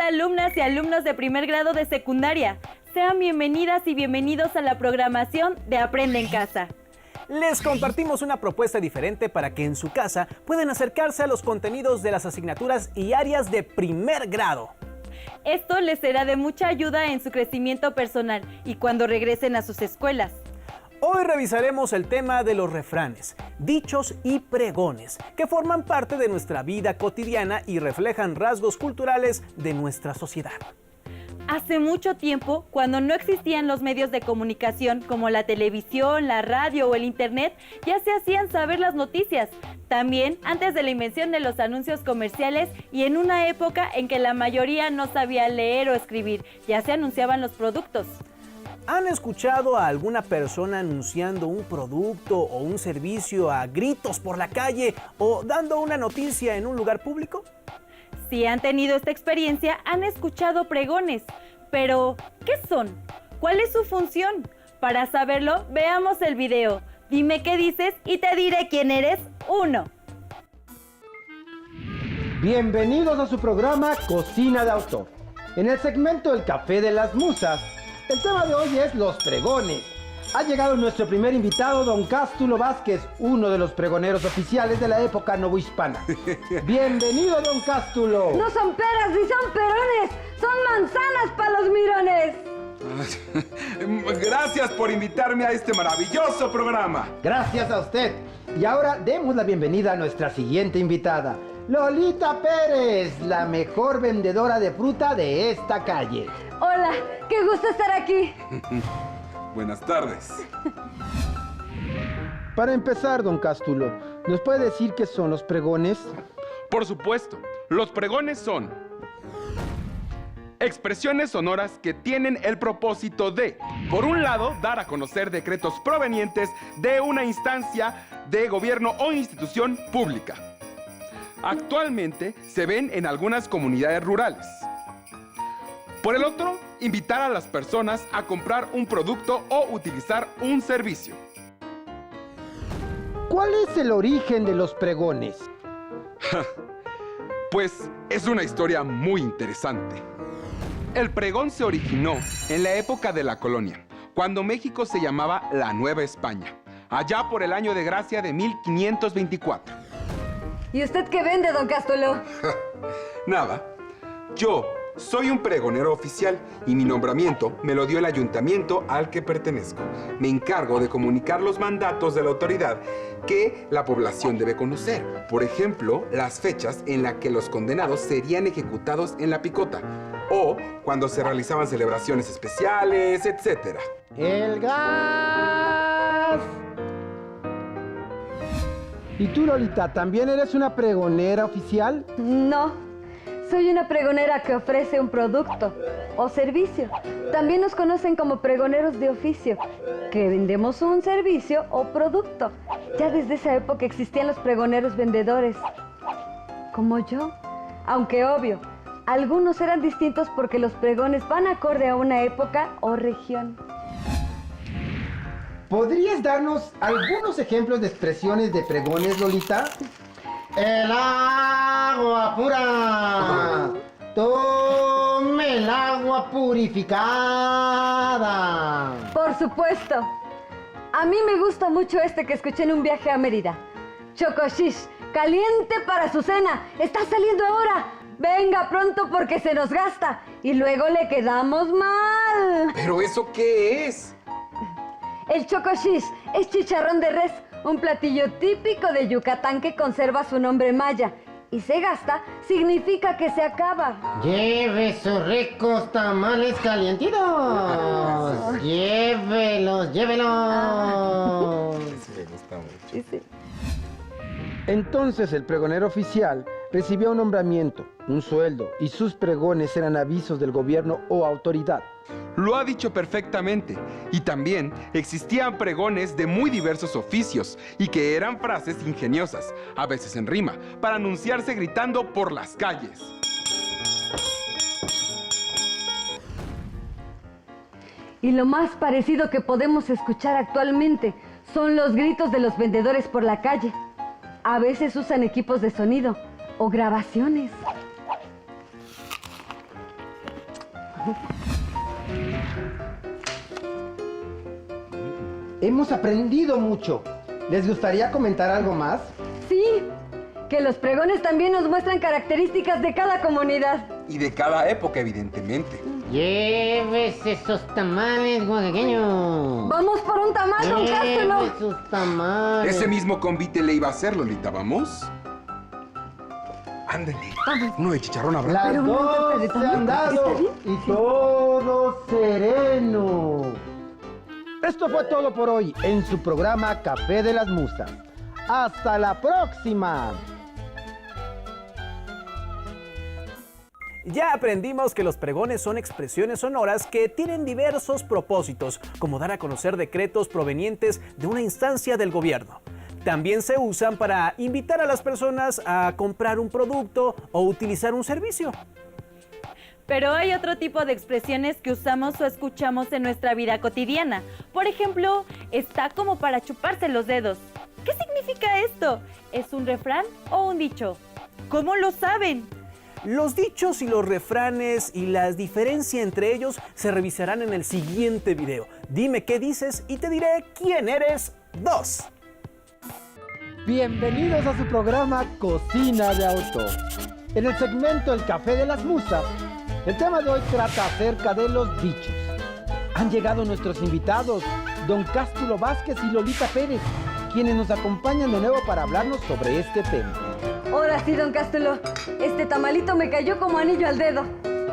Hola alumnas y alumnos de primer grado de secundaria. Sean bienvenidas y bienvenidos a la programación de Aprende en Casa. Les compartimos una propuesta diferente para que en su casa puedan acercarse a los contenidos de las asignaturas y áreas de primer grado. Esto les será de mucha ayuda en su crecimiento personal y cuando regresen a sus escuelas. Hoy revisaremos el tema de los refranes, dichos y pregones, que forman parte de nuestra vida cotidiana y reflejan rasgos culturales de nuestra sociedad. Hace mucho tiempo, cuando no existían los medios de comunicación como la televisión, la radio o el internet, ya se hacían saber las noticias. También antes de la invención de los anuncios comerciales y en una época en que la mayoría no sabía leer o escribir, ya se anunciaban los productos. ¿Han escuchado a alguna persona anunciando un producto o un servicio a gritos por la calle o dando una noticia en un lugar público? Si han tenido esta experiencia, han escuchado pregones. Pero, ¿qué son? ¿Cuál es su función? Para saberlo, veamos el video. Dime qué dices y te diré quién eres. 1. Bienvenidos a su programa Cocina de Autor. En el segmento El Café de las Musas, el tema de hoy es los pregones. Ha llegado nuestro primer invitado, don Cástulo Vázquez, uno de los pregoneros oficiales de la época novohispana. Bienvenido, don Cástulo. No son peras ni son perones, son manzanas para los mirones. Gracias por invitarme a este maravilloso programa. Gracias a usted. Y ahora demos la bienvenida a nuestra siguiente invitada, Lolita Pérez, la mejor vendedora de fruta de esta calle. Hola, qué gusto estar aquí. Buenas tardes. Para empezar, don Cástulo, ¿nos puede decir qué son los pregones? Por supuesto, los pregones son expresiones sonoras que tienen el propósito de, por un lado, dar a conocer decretos provenientes de una instancia de gobierno o institución pública. Actualmente se ven en algunas comunidades rurales. Por el otro, invitar a las personas a comprar un producto o utilizar un servicio. ¿Cuál es el origen de los pregones? Pues es una historia muy interesante. El pregón se originó en la época de la colonia, cuando México se llamaba la Nueva España, allá por el año de gracia de 1524. ¿Y usted qué vende, don Cástulo? Nada, yo soy un pregonero oficial y mi nombramiento me lo dio el ayuntamiento al que pertenezco. Me encargo de comunicar los mandatos de la autoridad que la población debe conocer. Por ejemplo, las fechas en las que los condenados serían ejecutados en la picota o cuando se realizaban celebraciones especiales, etc. ¡El gas! ¿Y tú, Lolita, también eres una pregonera oficial? No, soy una pregonera que ofrece un producto o servicio. También nos conocen como pregoneros de oficio, que vendemos un servicio o producto. Ya desde esa época existían los pregoneros vendedores, como yo. Aunque obvio, algunos eran distintos porque los pregones van acorde a una época o región. ¿Podrías darnos algunos ejemplos de expresiones de pregones, Lolita? ¡El agua pura! ¡Tome el agua purificada! Por supuesto. A mí me gusta mucho este que escuché en un viaje a Mérida. Chocoshish, caliente para su cena. Está saliendo ahora. Venga pronto porque se nos gasta y luego le quedamos mal. ¿Pero eso qué es? El chocoshish es chicharrón de res, un platillo típico de Yucatán que conserva su nombre maya. Y se gasta significa que se acaba. ¡Lleve sus ricos tamales calientitos! ¡Llévelos, llévelos! Me gusta mucho. Sí, sí. Entonces el pregonero oficial recibía un nombramiento, un sueldo, y sus pregones eran avisos del gobierno o autoridad. Lo ha dicho perfectamente. Y también existían pregones de muy diversos oficios y que eran frases ingeniosas, a veces en rima, para anunciarse gritando por las calles. Y lo más parecido que podemos escuchar actualmente son los gritos de los vendedores por la calle. A veces usan equipos de sonido o grabaciones. Hemos aprendido mucho. ¿Les gustaría comentar algo más? Sí, que los pregones también nos muestran características de cada comunidad. Y de cada época, evidentemente. Lleves esos tamales, oaxaqueño. Vamos por un tamal, don Cástulo. Lleve esos tamales. Ese mismo convite le iba a hacer, Lolita, ¿vamos? Ándale. Uno de chicharrón habrá. Las Pero dos de se tamal, han dado ¿está bien? y todo sereno. Esto fue todo por hoy en su programa Café de las Musas. ¡Hasta la próxima! Ya aprendimos que los pregones son expresiones sonoras que tienen diversos propósitos, como dar a conocer decretos provenientes de una instancia del gobierno. También se usan para invitar a las personas a comprar un producto o utilizar un servicio. Pero hay otro tipo de expresiones que usamos o escuchamos en nuestra vida cotidiana. Por ejemplo, está como para chuparse los dedos. ¿Qué significa esto? ¿Es un refrán o un dicho? ¿Cómo lo saben? Los dichos y los refranes y la diferencia entre ellos se revisarán en el siguiente video. Dime qué dices y te diré quién eres 2. Bienvenidos a su programa Cocina de Autor. En el segmento El Café de las Musas, el tema de hoy trata acerca de los dichos. Han llegado nuestros invitados, don Cástulo Vázquez y Lolita Pérez, quienes nos acompañan de nuevo para hablarnos sobre este tema. Ahora sí, don Cástulo. Este tamalito me cayó como anillo al dedo.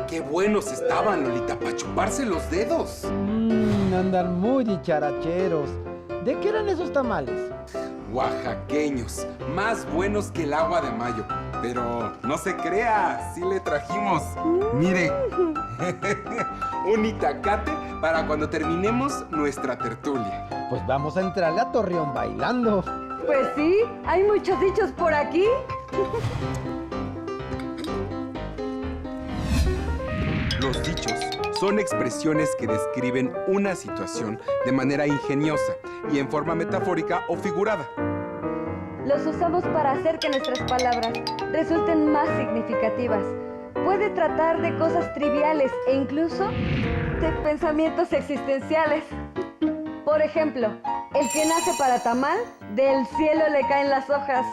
¡Qué buenos estaban, Lolita, para chuparse los dedos! Andan muy dicharacheros. ¿De qué eran esos tamales? Oaxaqueños, más buenos que el agua de mayo. Pero no se crea, sí le trajimos. Mire, un itacate para cuando terminemos nuestra tertulia. Pues vamos a entrarle a Torreón bailando. Pues sí, hay muchos dichos por aquí. Los dichos son expresiones que describen una situación de manera ingeniosa y en forma metafórica o figurada. Los usamos para hacer que nuestras palabras resulten más significativas. Puede tratar de cosas triviales e incluso de pensamientos existenciales. Por ejemplo, el que nace para tamal, del cielo le caen las hojas.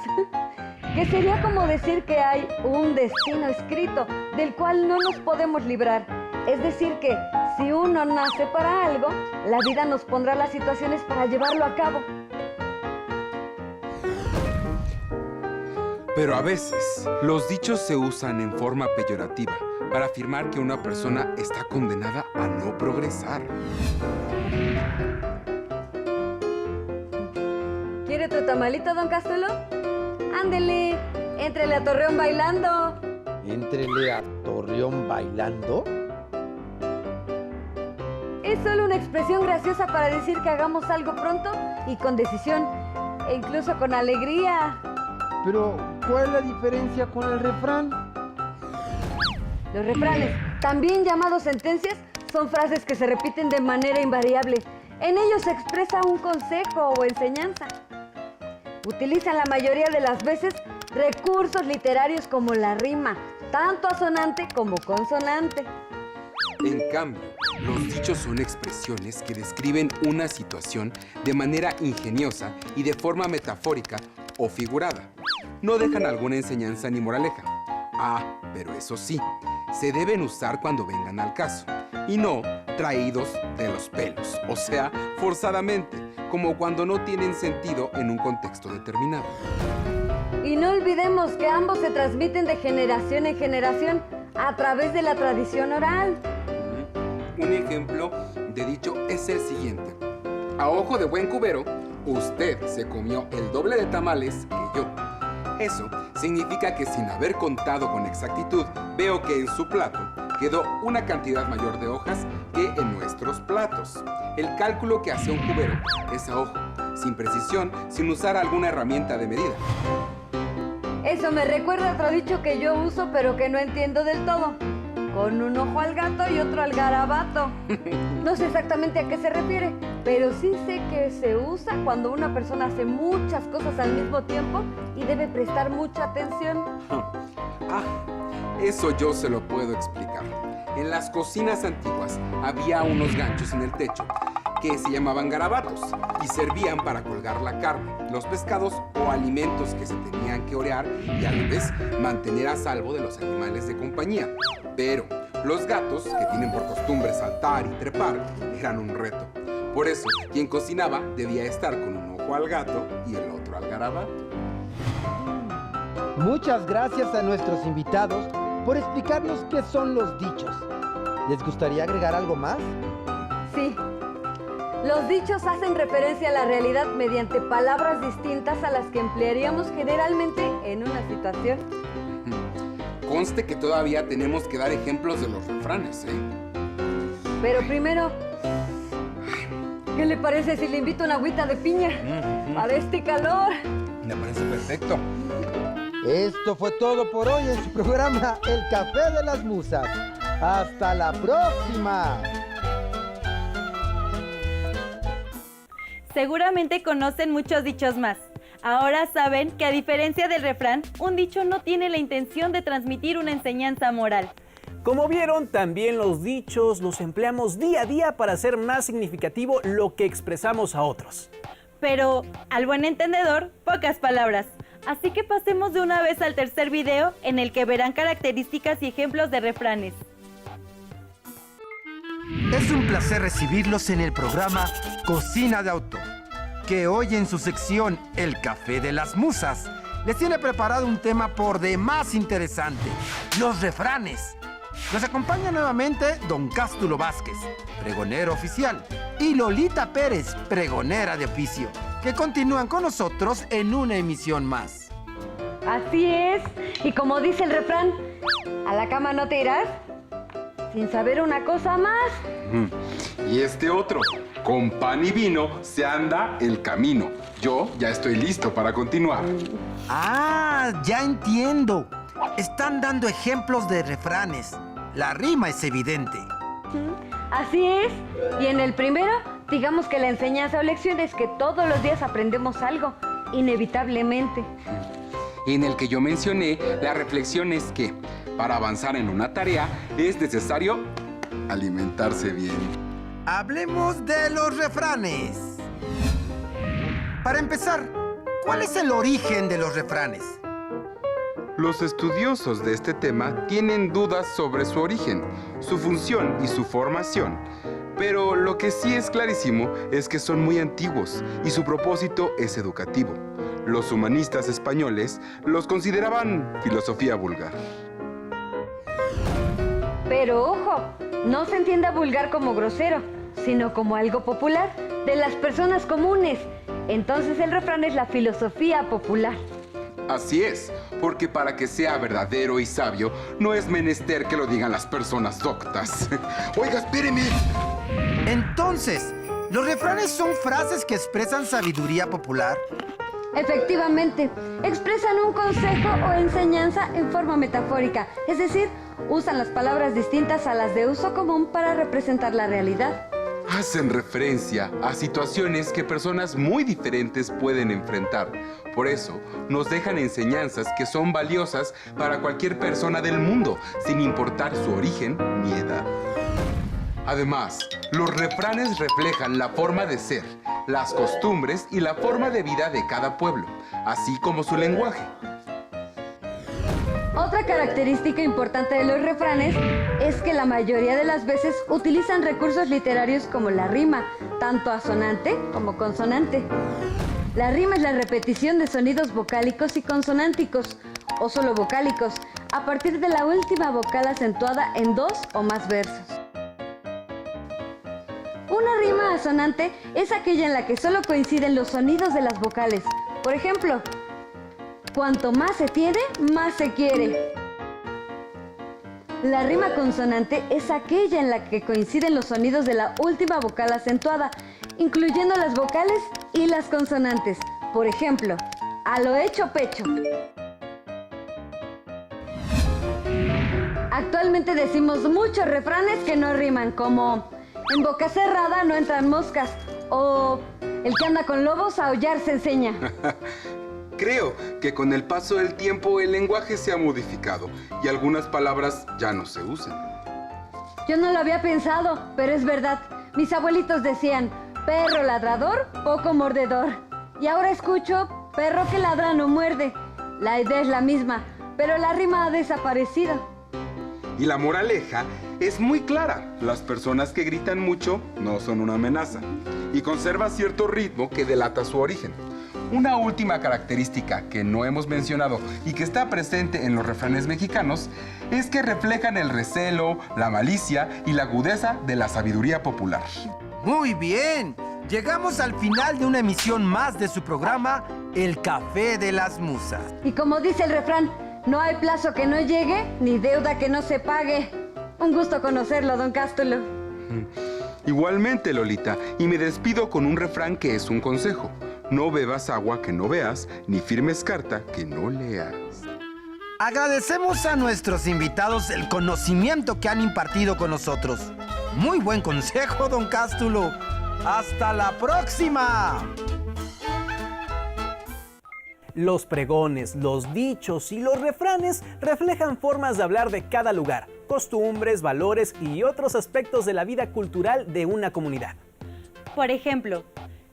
Que sería como decir que hay un destino escrito del cual no nos podemos librar. Es decir que si uno nace para algo, la vida nos pondrá las situaciones para llevarlo a cabo. Pero a veces, los dichos se usan en forma peyorativa para afirmar que una persona está condenada a no progresar. ¿Quiere tu tamalito, don Cástulo? Ándele, éntrele a Torreón bailando. ¿Éntrele a Torreón bailando? Es solo una expresión graciosa para decir que hagamos algo pronto y con decisión, e incluso con alegría. Pero, ¿cuál es la diferencia con el refrán? Los refranes, también llamados sentencias, son frases que se repiten de manera invariable. En ellos se expresa un consejo o enseñanza. Utilizan la mayoría de las veces recursos literarios como la rima, tanto asonante como consonante. En cambio, los dichos son expresiones que describen una situación de manera ingeniosa y de forma metafórica o figurada. No dejan alguna enseñanza ni moraleja. Pero eso sí, se deben usar cuando vengan al caso, y no traídos de los pelos, o sea, forzadamente, como cuando no tienen sentido en un contexto determinado. Y no olvidemos que ambos se transmiten de generación en generación a través de la tradición oral. Un ejemplo de dicho es el siguiente. A ojo de buen cubero, usted se comió el doble de tamales que yo. Eso significa que sin haber contado con exactitud, veo que en su plato quedó una cantidad mayor de hojas que en nuestros platos. El cálculo que hace un cubero es a ojo, sin precisión, sin usar alguna herramienta de medida. Eso me recuerda a otro dicho que yo uso pero que no entiendo del todo. Con un ojo al gato y otro al garabato. No sé exactamente a qué se refiere, pero sí sé que se usa cuando una persona hace muchas cosas al mismo tiempo y debe prestar mucha atención. Eso yo se lo puedo explicar. En las cocinas antiguas había unos ganchos en el techo que se llamaban garabatos y servían para colgar la carne, los pescados o alimentos que se tenían que orear y a la vez mantener a salvo de los animales de compañía. Pero los gatos, que tienen por costumbre saltar y trepar, eran un reto. Por eso, quien cocinaba debía estar con un ojo al gato y el otro al garabato. Muchas gracias a nuestros invitados por explicarnos qué son los dichos. ¿Les gustaría agregar algo más? Sí. Los dichos hacen referencia a la realidad mediante palabras distintas a las que emplearíamos generalmente en una situación. Conste que todavía tenemos que dar ejemplos de los refranes, ¿eh? Pero primero, ¿qué le parece si le invito una agüita de piña? Para este calor. Me parece perfecto. Esto fue todo por hoy en su programa El Café de las Musas. ¡Hasta la próxima! Seguramente conocen muchos dichos más. Ahora saben que a diferencia del refrán, un dicho no tiene la intención de transmitir una enseñanza moral. Como vieron, también los dichos los empleamos día a día para hacer más significativo lo que expresamos a otros. Pero, al buen entendedor, pocas palabras. Así que pasemos de una vez al tercer video en el que verán características y ejemplos de refranes. Es un placer recibirlos en el programa Cocina de Autor, que hoy en su sección El Café de las Musas les tiene preparado un tema por demás interesante, los refranes. Nos acompaña nuevamente Don Cástulo Vázquez, pregonero oficial, y Lolita Pérez, pregonera de oficio, que continúan con nosotros en una emisión más. Así es. Y como dice el refrán, ¿a la cama no te irás sin saber una cosa más? Y este otro, con pan y vino se anda el camino. Yo ya estoy listo para continuar. Ah, ya entiendo. Están dando ejemplos de refranes. La rima es evidente. Así es. Y en el primero, digamos que la enseñanza o lección es que todos los días aprendemos algo, inevitablemente. En el que yo mencioné, la reflexión es que para avanzar en una tarea es necesario alimentarse bien. Hablemos de los refranes. Para empezar, ¿cuál es el origen de los refranes? Los estudiosos de este tema tienen dudas sobre su origen, su función y su formación. Pero lo que sí es clarísimo es que son muy antiguos y su propósito es educativo. Los humanistas españoles los consideraban filosofía vulgar. Pero ojo, no se entienda vulgar como grosero, sino como algo popular, de las personas comunes. Entonces el refrán es la filosofía popular. Así es, porque para que sea verdadero y sabio, no es menester que lo digan las personas doctas. Oiga, espéreme. Entonces, ¿los refranes son frases que expresan sabiduría popular? Efectivamente, expresan un consejo o enseñanza en forma metafórica, es decir, usan las palabras distintas a las de uso común para representar la realidad. Hacen referencia a situaciones que personas muy diferentes pueden enfrentar. Por eso, nos dejan enseñanzas que son valiosas para cualquier persona del mundo, sin importar su origen ni edad. Además, los refranes reflejan la forma de ser, las costumbres y la forma de vida de cada pueblo, así como su lenguaje. Otra característica importante de los refranes es que la mayoría de las veces utilizan recursos literarios como la rima, tanto asonante como consonante. La rima es la repetición de sonidos vocálicos y consonánticos, o solo vocálicos, a partir de la última vocal acentuada en dos o más versos. Una rima asonante es aquella en la que solo coinciden los sonidos de las vocales. Por ejemplo, cuanto más se tiene, más se quiere. La rima consonante es aquella en la que coinciden los sonidos de la última vocal acentuada, incluyendo las vocales y las consonantes. Por ejemplo, a lo hecho pecho. Actualmente decimos muchos refranes que no riman, como en boca cerrada no entran moscas, o el que anda con lobos a aullar se enseña. Creo que con el paso del tiempo el lenguaje se ha modificado y algunas palabras ya no se usan. Yo no lo había pensado, pero es verdad. Mis abuelitos decían, perro ladrador, poco mordedor. Y ahora escucho, perro que ladra no muerde. La idea es la misma, pero la rima ha desaparecido. Y la moraleja es muy clara. Las personas que gritan mucho no son una amenaza y conserva cierto ritmo que delata su origen. Una última característica que no hemos mencionado y que está presente en los refranes mexicanos es que reflejan el recelo, la malicia y la agudeza de la sabiduría popular. Muy bien, llegamos al final de una emisión más de su programa, El Café de las Musas. Y como dice el refrán, no hay plazo que no llegue, ni deuda que no se pague. Un gusto conocerlo, don Cástulo. Igualmente, Lolita, y me despido con un refrán que es un consejo. No bebas agua que no veas, ni firmes carta que no leas. Agradecemos a nuestros invitados el conocimiento que han impartido con nosotros. Muy buen consejo, don Cástulo. ¡Hasta la próxima! Los pregones, los dichos y los refranes reflejan formas de hablar de cada lugar, costumbres, valores y otros aspectos de la vida cultural de una comunidad. Por ejemplo,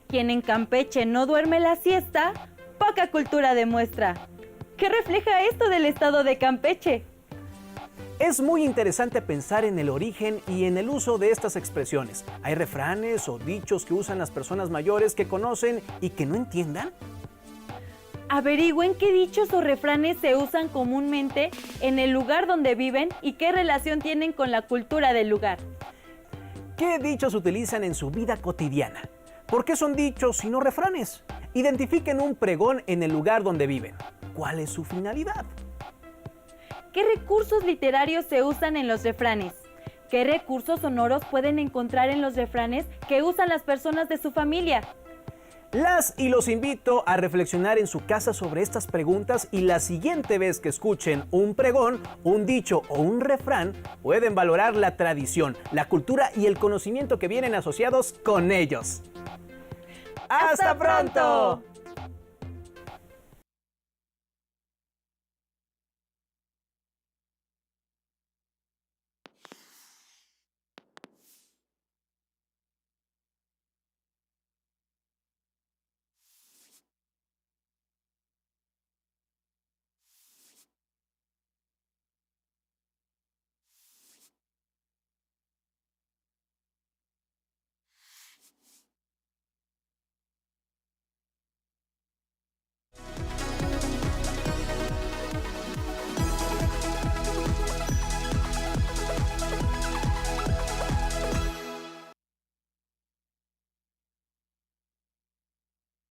quien en Campeche no duerme la siesta, poca cultura demuestra. ¿Qué refleja esto del estado de Campeche? Es muy interesante pensar en el origen y en el uso de estas expresiones. ¿Hay refranes o dichos que usan las personas mayores que conocen y que no entiendan? Averigüen qué dichos o refranes se usan comúnmente en el lugar donde viven y qué relación tienen con la cultura del lugar. ¿Qué dichos utilizan en su vida cotidiana? ¿Por qué son dichos y no refranes? Identifiquen un pregón en el lugar donde viven. ¿Cuál es su finalidad? ¿Qué recursos literarios se usan en los refranes? ¿Qué recursos sonoros pueden encontrar en los refranes que usan las personas de su familia? Las y los invito a reflexionar en su casa sobre estas preguntas y la siguiente vez que escuchen un pregón, un dicho o un refrán, pueden valorar la tradición, la cultura y el conocimiento que vienen asociados con ellos. ¡Hasta pronto!